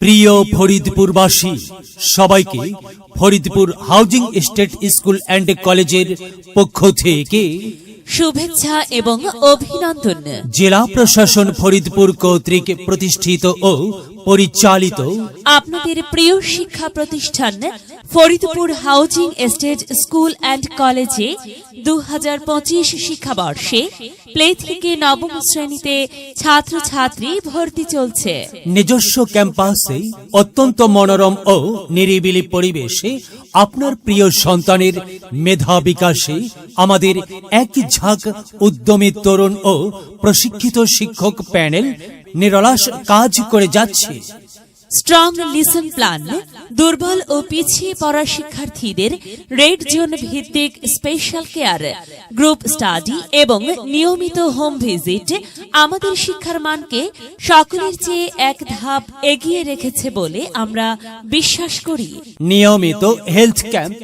প্রিয় ফরিদপুরবাসী, সবাইকে Faridpur housing estate school and কলেজের পক্ষ থেকে শুভেচ্ছা এবং অভিনন্দন। জেলা প্রশাসন ফরিদপুর কর্তৃক প্রতিষ্ঠিত ও পরিচালিত আপনাদের প্রিয় শিক্ষা প্রতিষ্ঠান Faridpur housing estate school and কলেজে 2025 শিক্ষাবর্ষে প্লে থেকে নবম শ্রেণীতে ছাত্রছাত্রী ভর্তি চলছে। নিজস্ব ক্যাম্পাসে অত্যন্ত মনোরম ও নিরিবিলি পরিবেশে আপনার প্রিয় সন্তানের মেধা বিকাশে আমাদের এক ঝাঁক উদ্যমী তরুণ ও প্রশিক্ষিত শিক্ষক প্যানেল নিরলস কাজ করে যাচ্ছে। স্ট্রং লিসন প্ল্যান, দুর্বল ও পিছিয়ে পড়া শিক্ষার্থীদের রেড জোন ভিত্তিক স্পেশাল কেয়ার, গ্রুপ স্টাডি এবং নিয়মিত হোম ভিজিট আমাদের শিক্ষার মানকে সকলের চেয়ে এক ধাপ এগিয়ে রেখেছে বলে আমরা বিশ্বাস করি। নিয়মিত health camp,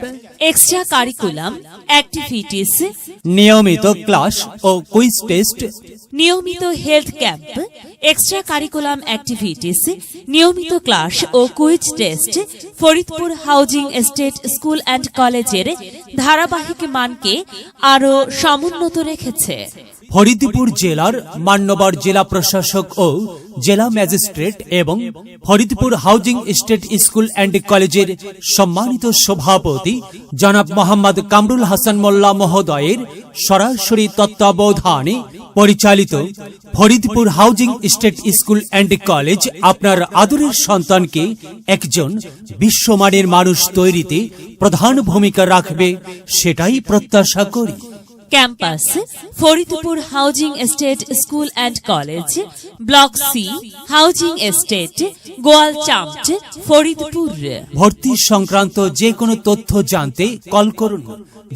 extra curriculum activities, নিয়মিত ক্লাস ও কুইজ টেস্ট, নিয়মিত health camp, extra curriculum activities, নিয়মিত ক্লাস ও quiz test Faridpur housing estate school and কলেজের ধারাবাহিক মানকে আরও সমুন্নত রেখেছে। ফরিদপুর জেলার মান্যবর জেলা প্রশাসক ও জেলা ম্যাজিস্ট্রেট এবং Faridpur housing estate school and কলেজের সম্মানিত সভাপতি জনাব মোহাম্মদ কামরুল হাসান মোল্লা মহোদয়ের সরাসরি তত্ত্বাবধানে পরিচালিত Faridpur housing estate school and college আপনার আদরের সন্তানকে একজন বিশ্বমানের মানুষ তৈরিতে প্রধান ভূমিকা রাখবে, সেটাই প্রত্যাশা করি। Campus Faridpur housing estate school and college, block C, housing estate, Goalchamot, Faridpur. ভর্তি সংক্রান্ত যে কোনো তথ্য জানতে কল করুন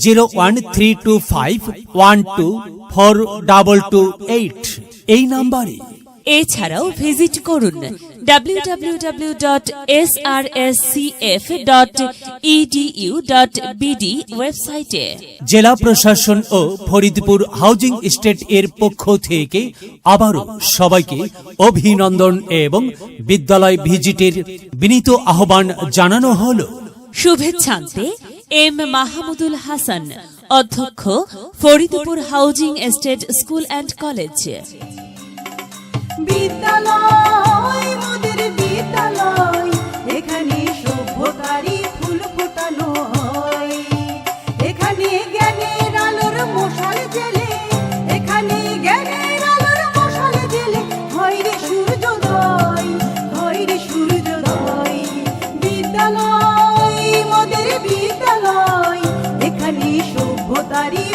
01325124228 এই নাম্বারে। এছাড়াও ভিজিট করুন www.srscf.edu.bd ওয়েবসাইটে। জেলা প্রশাসন ও ফরিদপুর হাউজিং এস্টেট এর পক্ষ থেকে আবারও সবাইকে অভিনন্দন এবং বিদ্যালয় ভিজিটের বিনীত আহ্বান জানানো হলো। শুভেচ্ছান্তে এম মাহমুদুল হাসান, অধ্যক্ষ Faridpur housing estate school and college. বিদ্যালয় মোদের বিদ্যালয়, এখানে সভ্যতারই ফুল ফোটানো হয়, এখানে জ্ঞানের আলোর মশাল জেলে, এখানে জ্ঞানের আলোর মশাল জেলে হয় রে সূর্যোদয়, হয় রে সূর্যোদয়। বিদ্যালয় মোদের বিদ্যালয়, এখানে সভ্যতারই